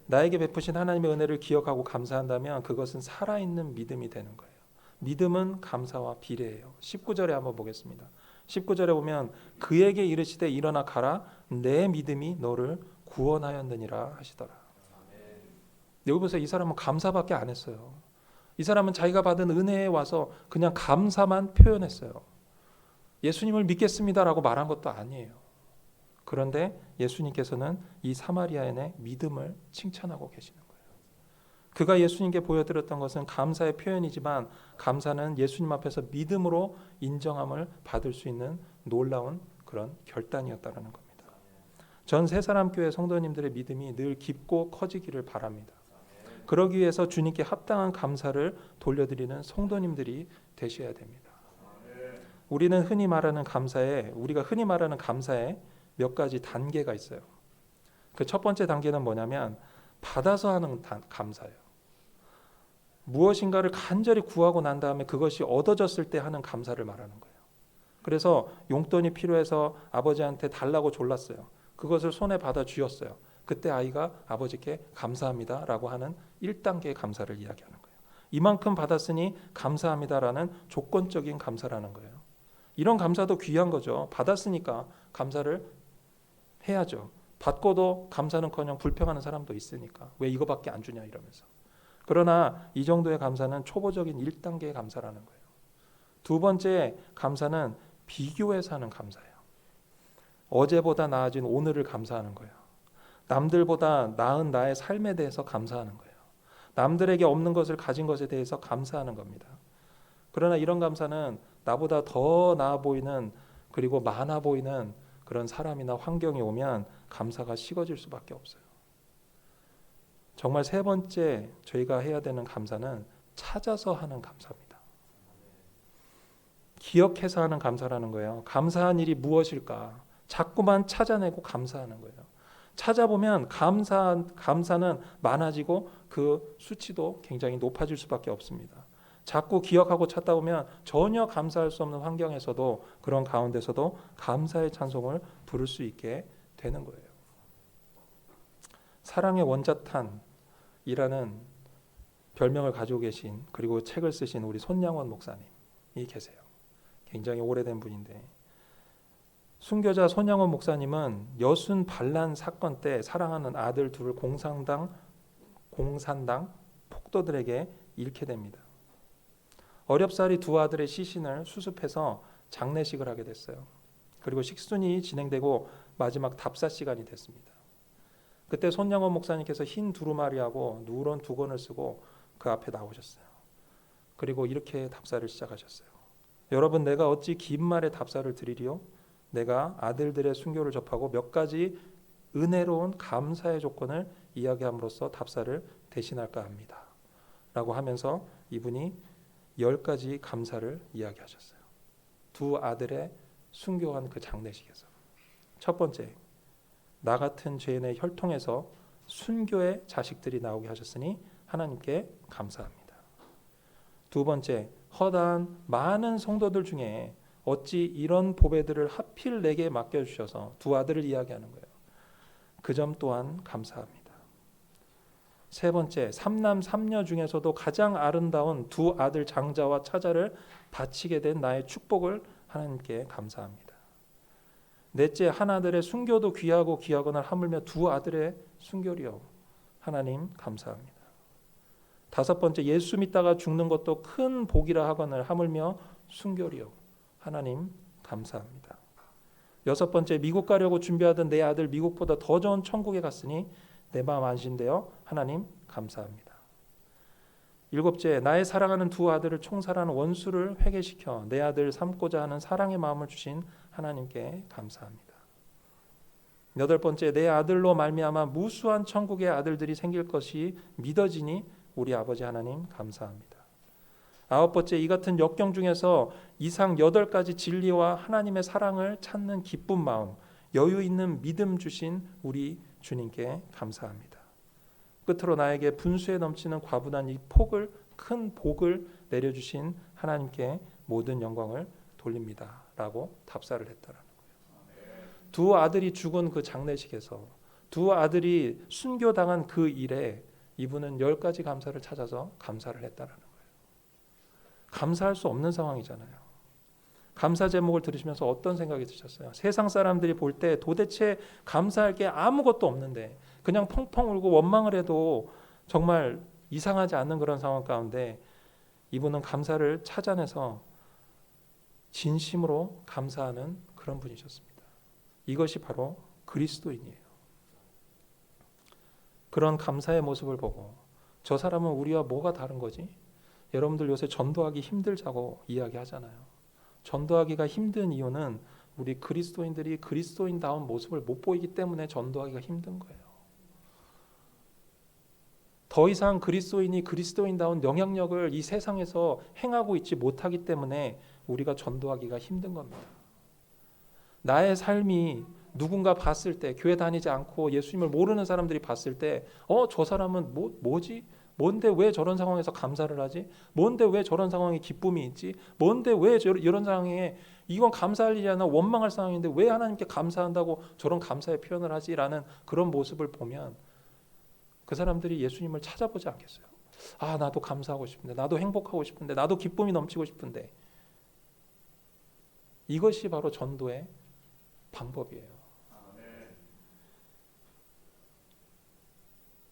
나에게 베푸신 하나님의 은혜를 기억하고 감사한다면 그것은 살아있는 믿음이 되는 거예요. 믿음은 감사와 비례해요. 19절에 한번 보겠습니다. 19절에 보면 그에게 이르시되 일어나 가라 내 믿음이 너를 구원하였느니라 하시더라. 여기 보세요. 이 사람은 감사밖에 안 했어요. 이 사람은 자기가 받은 은혜에 와서 그냥 감사만 표현했어요. 예수님을 믿겠습니다라고 말한 것도 아니에요. 그런데 예수님께서는 이 사마리아인의 믿음을 칭찬하고 계시는 거예요. 그가 예수님께 보여드렸던 것은 감사의 표현이지만 감사는 예수님 앞에서 믿음으로 인정함을 받을 수 있는 놀라운 그런 결단이었다는 겁니다. 전 새사람교회 성도님들의 믿음이 늘 깊고 커지기를 바랍니다. 그러기 위해서 주님께 합당한 감사를 돌려드리는 성도님들이 되셔야 됩니다. 우리가 흔히 말하는 감사에 몇 가지 단계가 있어요. 그 첫 번째 단계는 뭐냐면 받아서 하는 감사예요. 무엇인가를 간절히 구하고 난 다음에 그것이 얻어졌을 때 하는 감사를 말하는 거예요. 그래서 용돈이 필요해서 아버지한테 달라고 졸랐어요. 그것을 손에 받아 쥐었어요. 그때 아이가 아버지께 감사합니다라고 하는 1단계의 감사를 이야기하는 거예요. 이만큼 받았으니 감사합니다라는 조건적인 감사라는 거예요. 이런 감사도 귀한 거죠. 받았으니까 감사를 해야죠. 받고도 감사는커녕 불평하는 사람도 있으니까 왜 이거밖에 안 주냐 이러면서. 그러나 이 정도의 감사는 초보적인 1단계의 감사라는 거예요. 두 번째 감사는 비교해서 하는 감사예요. 어제보다 나아진 오늘을 감사하는 거예요. 남들보다 나은 나의 삶에 대해서 감사하는 거예요. 남들에게 없는 것을 가진 것에 대해서 감사하는 겁니다. 그러나 이런 감사는 나보다 더 나아 보이는 그리고 많아 보이는 그런 사람이나 환경이 오면 감사가 식어질 수밖에 없어요. 정말 세 번째 저희가 해야 되는 감사는 찾아서 하는 감사입니다. 기억해서 하는 감사라는 거예요. 감사한 일이 무엇일까? 자꾸만 찾아내고 감사하는 거예요. 찾아보면 감사는 많아지고 그 수치도 굉장히 높아질 수밖에 없습니다. 자꾸 기억하고 찾다 보면 전혀 감사할 수 없는 환경에서도 그런 가운데서도 감사의 찬송을 부를 수 있게 되는 거예요. 사랑의 원자탄이라는 별명을 가지고 계신 그리고 책을 쓰신 우리 손양원 목사님이 계세요. 굉장히 오래된 분인데 순교자 손양원 목사님은 여순 반란 사건 때 사랑하는 아들 둘을 공산당 폭도들에게 잃게 됩니다. 어렵사리 두 아들의 시신을 수습해서 장례식을 하게 됐어요. 그리고 식순이 진행되고 마지막 답사 시간이 됐습니다. 그때 손양원 목사님께서 흰 두루마리하고 누런 두건을 쓰고 그 앞에 나오셨어요. 그리고 이렇게 답사를 시작하셨어요. 여러분, 내가 어찌 긴 말의 답사를 드리리요? 내가 아들들의 순교를 접하고 몇 가지 은혜로운 감사의 조건을 이야기함으로써 답사를 대신할까 합니다. 라고 하면서 이분이 10가지 감사를 이야기하셨어요. 두 아들의 순교한 그 장례식에서. 첫 번째, 나 같은 죄인의 혈통에서 순교의 자식들이 나오게 하셨으니 하나님께 감사합니다. 두 번째, 허다한 많은 성도들 중에 어찌 이런 보배들을 하필 내게 맡겨주셔서 두 아들을 이야기하는 거예요. 그 점 또한 감사합니다. 세 번째, 삼남 삼녀 중에서도 가장 아름다운 두 아들 장자와 차자를 바치게 된 나의 축복을 하나님께 감사합니다. 넷째, 한 아들의 순교도 귀하고 귀하거나 하물며 두 아들의 순교리요 하나님 감사합니다. 다섯 번째, 예수 믿다가 죽는 것도 큰 복이라 하거늘 하물며 순교리요 하나님 감사합니다. 여섯 번째, 미국 가려고 준비하던 내 아들 미국보다 더 좋은 천국에 갔으니 내 마음 안심되어 하나님 감사합니다. 일곱째, 나의 사랑하는 두 아들을 총살하는 원수를 회개시켜 내 아들 삼고자 하는 사랑의 마음을 주신 하나님께 감사합니다. 여덟 번째, 내 아들로 말미암아 무수한 천국의 아들들이 생길 것이 믿어지니 우리 아버지 하나님 감사합니다. 아홉 번째, 이 같은 역경 중에서 이상 8가지 진리와 하나님의 사랑을 찾는 기쁜 마음, 여유 있는 믿음 주신 우리 주님께 감사합니다. 끝으로 나에게 분수에 넘치는 과분한 이 큰 복을 내려주신 하나님께 모든 영광을 돌립니다 라고 답사를 했다라는 거예요. 두 아들이 죽은 그 장례식에서 두 아들이 순교당한 그 일에 이분은 10가지 감사를 찾아서 감사를 했다라는 거예요. 감사할 수 없는 상황이잖아요. 감사 제목을 들으시면서 어떤 생각이 드셨어요? 세상 사람들이 볼 때 도대체 감사할 게 아무것도 없는데 그냥 펑펑 울고 원망을 해도 정말 이상하지 않는 그런 상황 가운데 이분은 감사를 찾아내서 진심으로 감사하는 그런 분이셨습니다. 이것이 바로 그리스도인이에요. 그런 감사의 모습을 보고 저 사람은 우리와 뭐가 다른 거지? 여러분들 요새 전도하기 힘들다고 이야기하잖아요. 전도하기가 힘든 이유는 우리 그리스도인들이 그리스도인다운 모습을 못 보이기 때문에 전도하기가 힘든 거예요. 더 이상 그리스도인이 그리스도인다운 영향력을 이 세상에서 행하고 있지 못하기 때문에 우리가 전도하기가 힘든 겁니다. 나의 삶이 누군가 봤을 때, 교회 다니지 않고 예수님을 모르는 사람들이 봤을 때 저 사람은 뭐지? 뭔데 왜 저런 상황에서 감사를 하지? 뭔데 왜 저런 상황에 기쁨이 있지? 뭔데 왜 이런 상황에 이건 감사할 일이 아니라 원망할 상황인데 왜 하나님께 감사한다고 저런 감사의 표현을 하지? 라는 그런 모습을 보면 그 사람들이 예수님을 찾아보지 않겠어요? 아, 나도 감사하고 싶은데, 나도 행복하고 싶은데, 나도 기쁨이 넘치고 싶은데. 이것이 바로 전도의 방법이에요.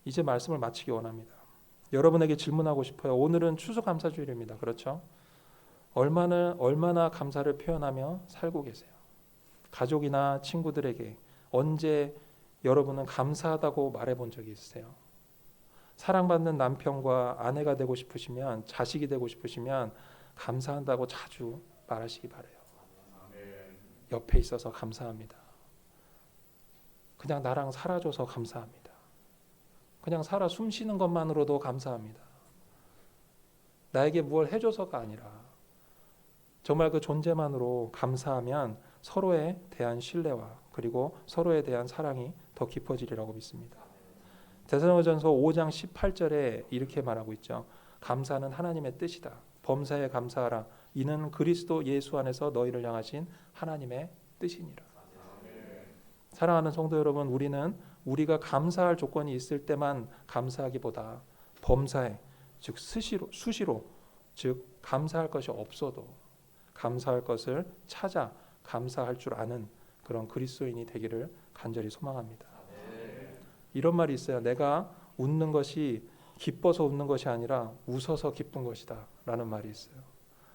이제 말씀을 마치기 원합니다. 여러분에게 질문하고 싶어요. 오늘은 추수감사주일입니다. 그렇죠? 얼마나 감사를 표현하며 살고 계세요? 가족이나 친구들에게 언제 여러분은 감사하다고 말해본 적이 있으세요? 사랑받는 남편과 아내가 되고 싶으시면, 자식이 되고 싶으시면 감사한다고 자주 말하시기 바라요. 옆에 있어서 감사합니다. 그냥 나랑 살아줘서 감사합니다. 그냥 살아 숨 쉬는 것만으로도 감사합니다. 나에게 무엇을 해줘서가 아니라 정말 그 존재만으로 감사하면 서로에 대한 신뢰와 그리고 서로에 대한 사랑이 더 깊어지리라고 믿습니다. 데살로니가전서 5장 18절에 이렇게 말하고 있죠. 감사는 하나님의 뜻이다. 범사에 감사하라. 이는 그리스도 예수 안에서 너희를 향하신 하나님의 뜻이니라. 사랑하는 성도 여러분, 우리가 감사할 조건이 있을 때만 감사하기보다 범사에, 즉 수시로, 즉 감사할 것이 없어도 감사할 것을 찾아 감사할 줄 아는 그런 그리스도인이 되기를 간절히 소망합니다. 이런 말이 있어요. 내가 웃는 것이 기뻐서 웃는 것이 아니라 웃어서 기쁜 것이다 라는 말이 있어요.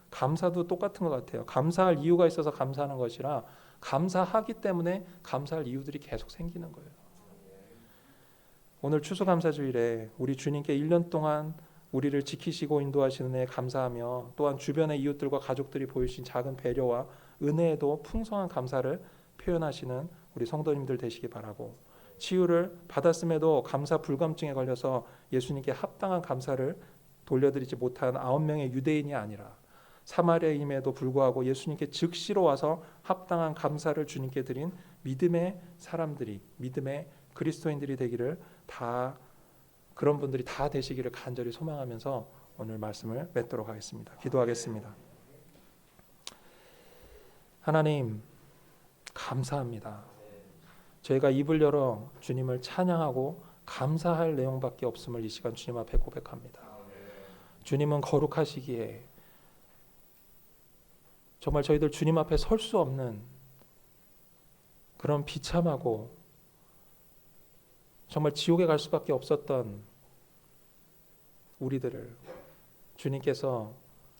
감사도 똑같은 것 같아요. 감사할 이유가 있어서 감사하는 것이라 감사하기 때문에 감사할 이유들이 계속 생기는 거예요. 오늘 추수감사주일에 우리 주님께 1년 동안 우리를 지키시고 인도하시는 애 감사하며 또한 주변의 이웃들과 가족들이 보여주신 작은 배려와 은혜에도 풍성한 감사를 표현하시는 우리 성도님들 되시기 바라고, 치유를 받았음에도 감사 불감증에 걸려서 예수님께 합당한 감사를 돌려드리지 못한 9명의 유대인이 아니라 사마리아임에도 불구하고 예수님께 즉시로 와서 합당한 감사를 주님께 드린 믿음의 사람들이, 믿음의 그리스도인들이 되기를, 다 그런 분들이 다 되시기를 간절히 소망하면서 오늘 말씀을 맺도록 하겠습니다. 기도하겠습니다. 하나님, 감사합니다. 저희가 입을 열어 주님을 찬양하고 감사할 내용밖에 없음을 이 시간 주님 앞에 고백합니다. 주님은 거룩하시기에 정말 저희들 주님 앞에 설 수 없는 그런 비참하고 정말 지옥에 갈 수밖에 없었던 우리들을 주님께서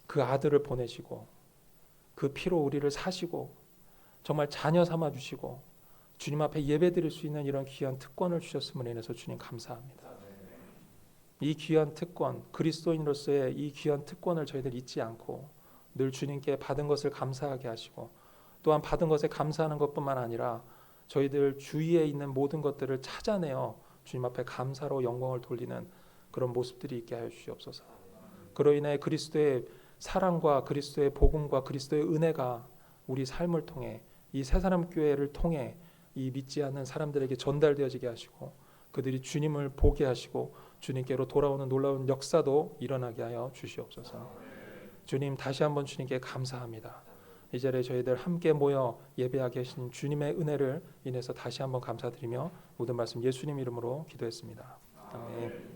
그 아들을 보내시고 그 피로 우리를 사시고 정말 자녀 삼아 주시고 주님 앞에 예배드릴 수 있는 이런 귀한 특권을 주셨음을 인해서 주님 감사합니다. 이 귀한 특권, 그리스도인으로서의 이 귀한 특권을 저희들 잊지 않고 늘 주님께 받은 것을 감사하게 하시고, 또한 받은 것에 감사하는 것뿐만 아니라 저희들 주위에 있는 모든 것들을 찾아내어 주님 앞에 감사로 영광을 돌리는 그런 모습들이 있게 하여 주시옵소서. 그로 인해 그리스도의 사랑과 그리스도의 복음과 그리스도의 은혜가 우리 삶을 통해, 이 새사람 교회를 통해 이 믿지 않는 사람들에게 전달되어지게 하시고 그들이 주님을 보게 하시고 주님께로 돌아오는 놀라운 역사도 일어나게 하여 주시옵소서. 주님, 다시 한번 주님께 감사합니다. 이 자리에 저희들 함께 모여 예배하게 하신 주님의 은혜를 인해서 다시 한번 감사드리며 모든 말씀 예수님 이름으로 기도했습니다. 아멘.